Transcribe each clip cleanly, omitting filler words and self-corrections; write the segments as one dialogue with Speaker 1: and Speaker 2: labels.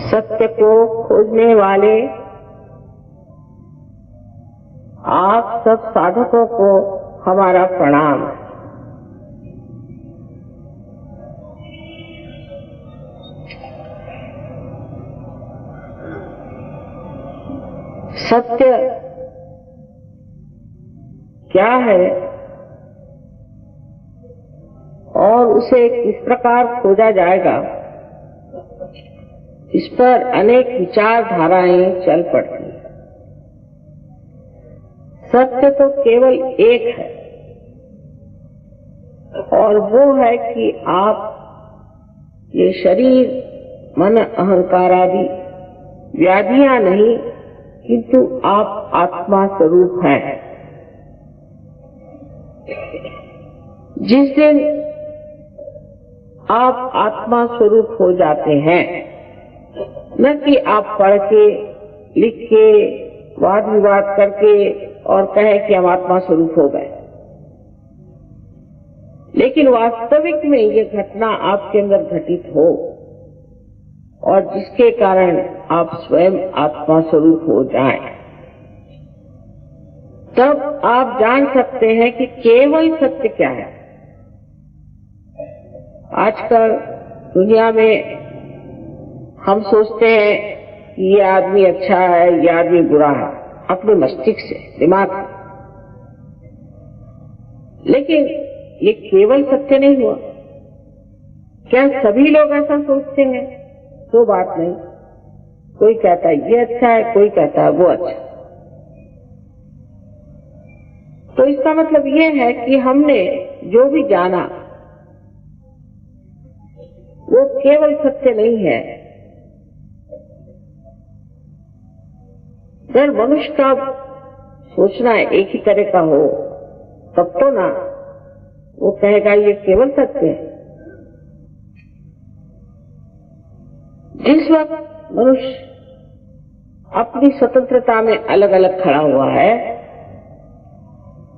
Speaker 1: सत्य को खोजने वाले आप सब साधकों को हमारा प्रणाम। सत्य क्या है और उसे किस प्रकार खोजा जाएगा, इस पर अनेक विचारधाराएं चल पड़ती हैं। सत्य तो केवल एक है और वो है कि आप ये शरीर, मन, अहंकार आदि व्याधियां नहीं, किंतु आप आत्मा स्वरूप हैं। जिस दिन आप आत्मा स्वरूप हो जाते हैं, न कि आप पढ़ के, लिख के, वाद विवाद करके और कहे कि हम आत्मा स्वरूप हो गए, लेकिन वास्तविक में ये घटना आपके अंदर घटित हो और जिसके कारण आप स्वयं आत्मा स्वरूप हो जाएं, तब आप जान सकते हैं कि केवल सत्य क्या है। आजकल दुनिया में हम सोचते हैं कि ये आदमी अच्छा है, ये आदमी बुरा है, अपने मस्तिष्क से, दिमाग से, लेकिन ये केवल सत्य नहीं हुआ। क्या सभी लोग ऐसा सोचते हैं? तो बात नहीं। कोई कहता है ये अच्छा है, कोई कहता है वो अच्छा। तो इसका मतलब ये है कि हमने जो भी जाना वो केवल सत्य नहीं है। अगर मनुष्य का सोचना एक ही तरह का हो, तब तो ना वो कहेगा ये केवल सत्य है। जिस वक्त मनुष्य अपनी स्वतंत्रता में अलग अलग खड़ा हुआ है,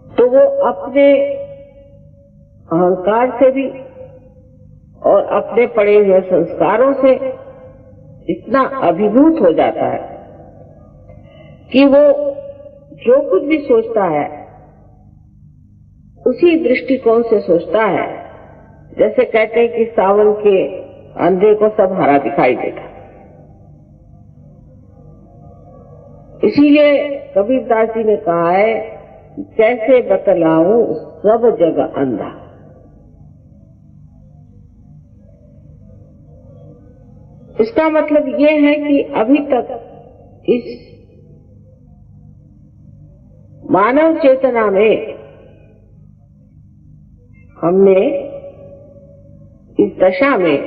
Speaker 1: तो वो अपने अहंकार से भी और अपने पड़े हुए संस्कारों से इतना अभिभूत हो जाता है कि वो जो कुछ भी सोचता है उसी दृष्टिकोण से सोचता है। जैसे कहते हैं कि सावन के अंधे को सब हरा दिखाई देता। इसीलिए कबीरदास जी ने कहा है कि कैसे बतलाऊं सब जगह अंधा। इसका मतलब ये है कि अभी तक इस मानव चेतना में हमने इस दशा में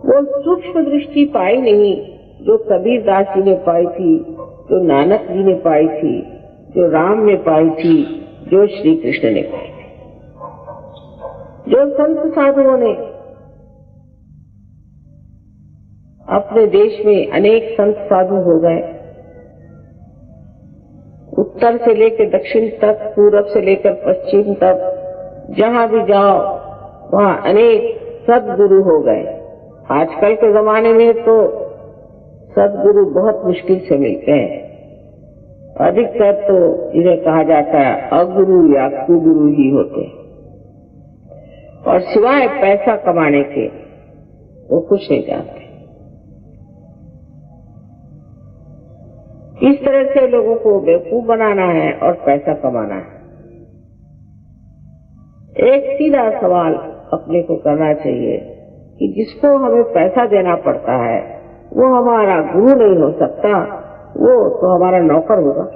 Speaker 1: वो सूक्ष्म दृष्टि पाई नहीं जो कबीरदास जी ने पाई थी, जो नानक जी ने पाई थी, जो राम ने पाई थी, जो श्री कृष्ण ने पाई थी। जो संत साधुओं ने अपने देश में अनेक संत साधु हो गए, उत्तर से लेकर दक्षिण तक, पूरब से लेकर पश्चिम तक, जहां भी जाओ वहां अनेक सद्गुरु हो गए। आजकल के जमाने में तो सद्गुरु बहुत मुश्किल से मिलते हैं। अधिकतर तो इन्हें कहा जाता है अगुरु या कुगुरु ही होते हैं, और सिवाय पैसा कमाने के वो कुछ नहीं जानते। इस तरह से लोगों को बेवकूफ बनाना है और पैसा कमाना है। एक सीधा सवाल अपने को करना चाहिए कि जिसको हमें पैसा देना पड़ता है वो हमारा गुरु नहीं हो सकता, वो तो हमारा नौकर होगा।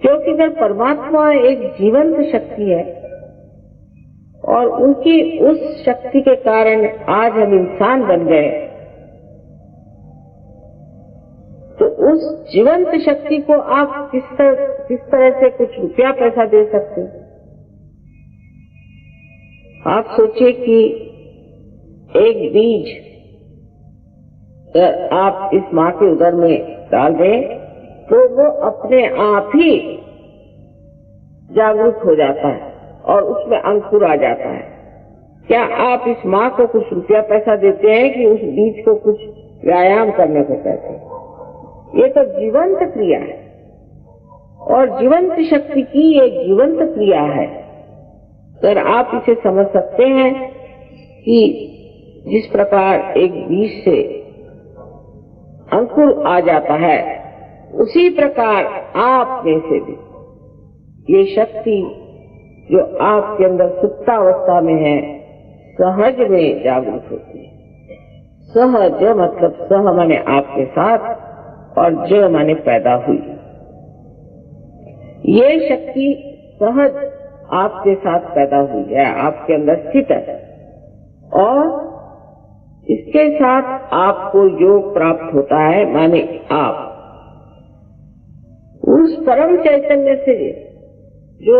Speaker 1: क्योंकि अगर परमात्मा एक जीवंत शक्ति है और उनकी उस शक्ति के कारण आज हम इंसान बन गए, तो उस जीवंत शक्ति को आप किस तरह से कुछ रुपया पैसा दे सकते हैं? आप सोचिए कि एक बीज अगर आप इस माँ के उदर में डाल दें तो वो अपने आप ही जागरूक हो जाता है और उसमें अंकुर आ जाता है। क्या आप इस माँ को कुछ रुपया पैसा देते हैं कि उस बीज को कुछ व्यायाम करने को कहते हैं? ये तो जीवंत क्रिया है और जीवंत शक्ति की एक जीवंत क्रिया है। सर, आप इसे समझ सकते हैं कि जिस प्रकार एक बीज से अंकुर आ जाता है, उसी प्रकार आप में से भी ये शक्ति जो आपके अंदर सुप्तावस्था में है, सहज में जागृत होती है। सहज मतलब सह माने आपके साथ और ज माने पैदा हुई। ये शक्ति सहज आपके साथ पैदा हुई है, आपके अंदर स्थित है और इसके साथ आपको योग प्राप्त होता है। माने आप उस परम चैतन्य से जो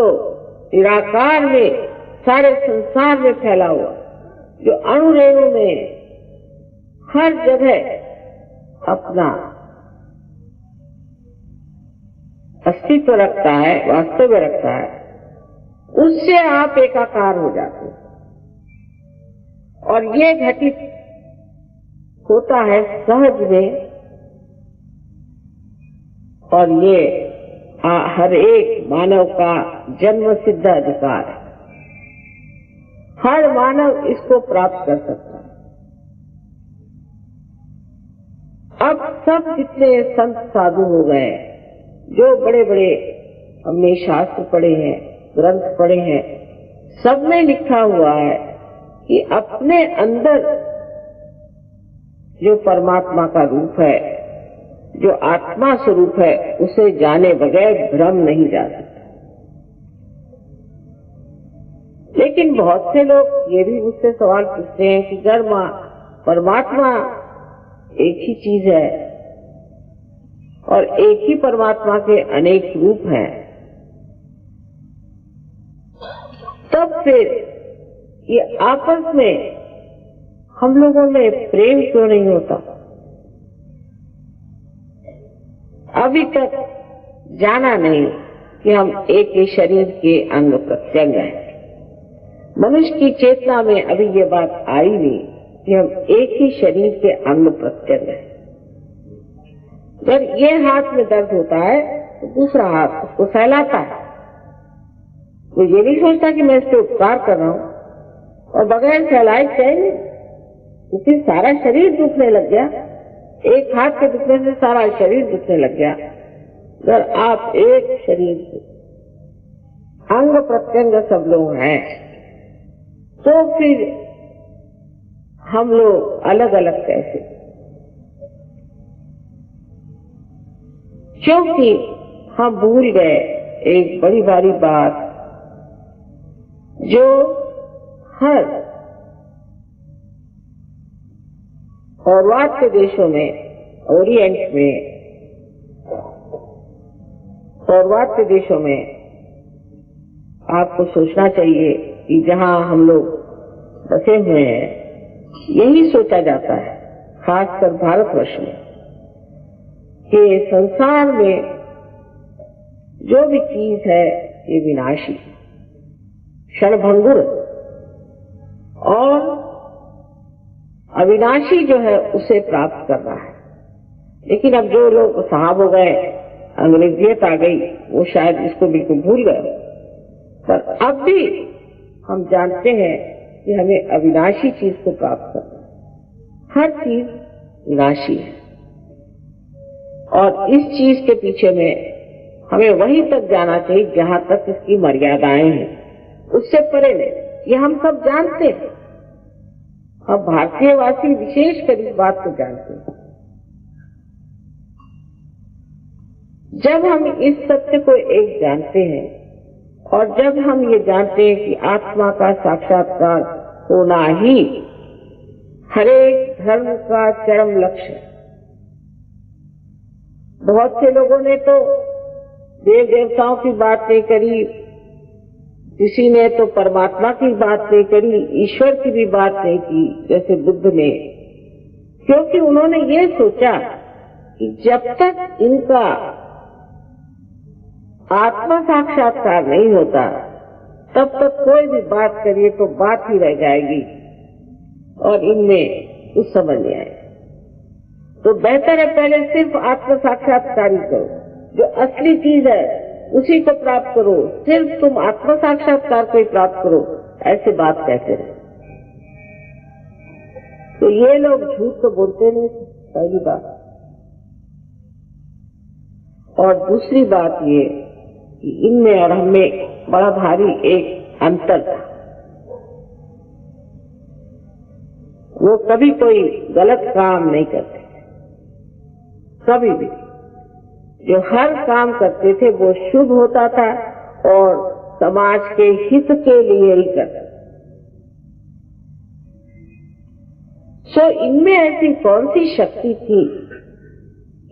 Speaker 1: निराकार में सारे संसार में फैला हुआ, जो अणुरेणु में हर जगह अपना अस्तित्व रखता है, वास्तव रखता है, उससे आप एकाकार हो जाते हैं। और ये घटित होता है सहज में, और ये हर एक मानव का जन्म सिद्ध अधिकार है। हर मानव इसको प्राप्त कर सकता है। अब सब जितने संत साधु हो गए, जो बड़े बड़े हमने शास्त्र पढ़े हैं, ग्रंथ पढ़े हैं, सब में लिखा हुआ है कि अपने अंदर जो परमात्मा का रूप है, जो आत्मा स्वरूप है, उसे जाने बगैर भ्रम नहीं जा सकता। लेकिन बहुत से लोग ये भी मुझसे सवाल पूछते हैं कि अगर परमात्मा एक ही चीज है और एक ही परमात्मा के अनेक रूप हैं, तब फिर ये आपस में हम लोगों में प्रेम क्यों नहीं होता? अभी तक जाना नहीं कि हम एक ही शरीर के अंग प्रत्यंग हैं। मनुष्य की चेतना में अभी ये बात आई नहीं कि हम एक ही शरीर के अंग प्रत्यंग हैं। जब ये हाथ में दर्द होता है तो दूसरा हाथ उसको सहलाता है। वो ये नहीं सोचता कि मैं इस पे उपकार कर रहा हूं, और बगैर सहलाए चाहिए क्योंकि सारा शरीर दुखने लग गया। एक हाथ के दुखने से सारा शरीर दुखने लग गया। अगर आप एक शरीर से अंग प्रत्यंग सब लोग हैं, तो फिर हम लोग अलग अलग कैसे? क्योंकि हम भूल गए एक बड़ी बारी बात जो हर पौर्वात्य देशों में, ओरिएंट में, पौर्वात्य देशों में आपको सोचना चाहिए कि जहां हम लोग बसे हुए हैं, यही सोचा जाता है, खासकर भारतवर्ष में, कि संसार में जो भी चीज है ये विनाशी, क्षणभंगुर और अविनाशी जो है उसे प्राप्त करना है। लेकिन अब जो लोग साहब हो गए, अंग्रेजियत आ गई, वो शायद इसको बिल्कुल भूल गए। पर अब भी हम जानते हैं कि हमें अविनाशी चीज को प्राप्त करना है। हर चीज विनाशी है और इस चीज के पीछे में हमें वहीं तक जाना चाहिए जहां तक इसकी मर्यादाएं हैं, उससे परे नहीं। ये हम सब जानते हैं। अब भारतीयवासी विशेषकर इस बात को जानते हैं। जब हम इस सत्य को एक जानते हैं और जब हम ये जानते हैं कि आत्मा का साक्षात्कार होना ही हरेक धर्म का चरम लक्ष्य है। बहुत से लोगों ने तो देव देवताओं की बात नहीं करी, किसी ने तो परमात्मा की बात नहीं करी, ईश्वर की भी बात नहीं की, जैसे बुद्ध ने, क्योंकि उन्होंने ये सोचा कि जब तक इनका आत्मा साक्षात्कार नहीं होता, तब तक कोई भी बात करिए तो बात ही रह जाएगी और इनमें कुछ समझ नहीं आएगा। तो बेहतर है पहले सिर्फ आत्म साक्षात्कार करो, जो असली चीज है उसी को प्राप्त करो, सिर्फ तुम आत्म साक्षात्कार को ही प्राप्त करो, ऐसी बात कहते रहे। तो ये लोग झूठ तो बोलते नहीं, पहली बात। और दूसरी बात ये कि इनमें और हमें बड़ा भारी एक अंतर था। वो कभी कोई गलत काम नहीं करते, कभी भी। जो हर काम करते थे वो शुभ होता था और समाज के हित के लिए ही करते। सो इनमें ऐसी कौन सी शक्ति थी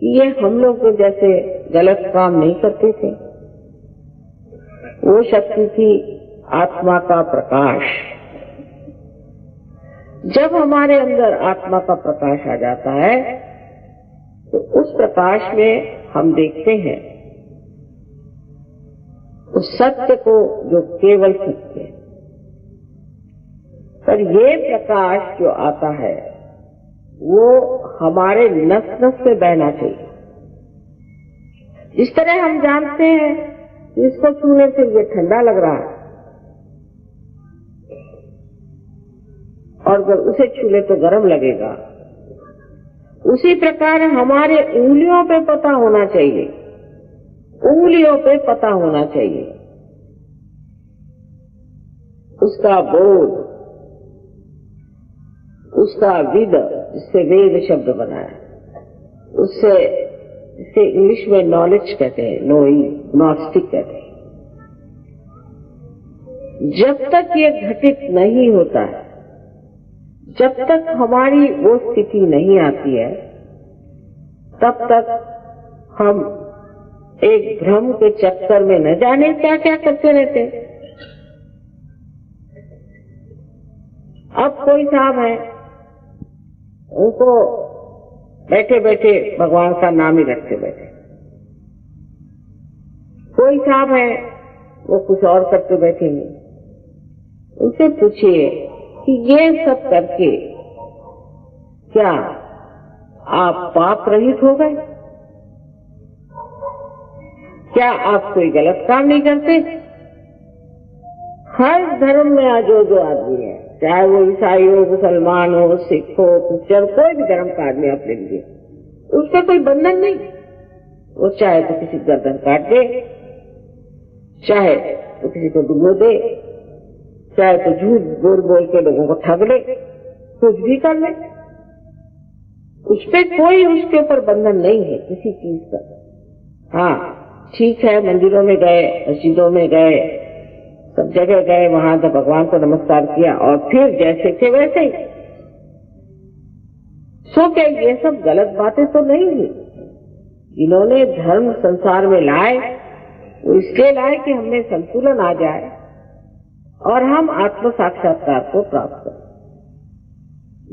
Speaker 1: कि ये हम लोग को जैसे गलत काम नहीं करते थे? वो शक्ति थी आत्मा का प्रकाश। जब हमारे अंदर आत्मा का प्रकाश आ जाता है तो उस प्रकाश में हम देखते हैं उस सत्य को जो केवल सत्य है। पर ये प्रकाश जो आता है वो हमारे नस नस से बहना चाहिए। जिस तरह हम जानते हैं कि इसको छूने से ये ठंडा लग रहा है और अगर उसे छू ले तो गर्म लगेगा, उसी प्रकार हमारे उंगलियों पे पता होना चाहिए, उंगलियों पे पता होना चाहिए उसका बोध, उसका विद, जिससे वेद शब्द बना है, उससे इसे इंग्लिश में नॉलेज कहते हैं, नोइंग, नॉस्टिक कहते हैं। जब तक ये घटित नहीं होता है, जब तक हमारी वो स्थिति नहीं आती है, तब तक हम एक भ्रम के चक्कर में न जाने क्या क्या करते रहते। अब कोई साहब है, उनको बैठे बैठे भगवान का नाम ही रखते बैठे। कोई साहब है वो कुछ और करते बैठेंगे। उनसे पूछिए कि ये सब करके क्या आप पाप रहित हो गए? क्या आप कोई गलत काम नहीं करते? हर धर्म में जो आदमी है, चाहे वो ईसाई हो, मुसलमान हो, सिख हो, क्रिश्चियन, कोई भी धर्म का आदमी आप ले लीजिए, उसका कोई बंधन नहीं। वो चाहे तो किसी गर्दन काट दे, चाहे तो किसी को डुबो दे, चाहे तो झूठ बोल बोल के लोगों को ठग ले, कुछ भी कर ले, उस पे कोई उसके ऊपर बंधन नहीं है किसी चीज का। हाँ ठीक है, मंदिरों में गए, मस्जिदों में गए, सब जगह गए, वहां तो भगवान को नमस्कार किया और फिर जैसे थे वैसे ही। सो क्या ये सब गलत बातें तो नहीं हुई? इन्होंने धर्म संसार में लाए, वो इसलिए लाए कि हमें संतुलन आ जाए और हम आत्म साक्षात्कार को प्राप्त करें।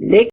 Speaker 1: लेकिन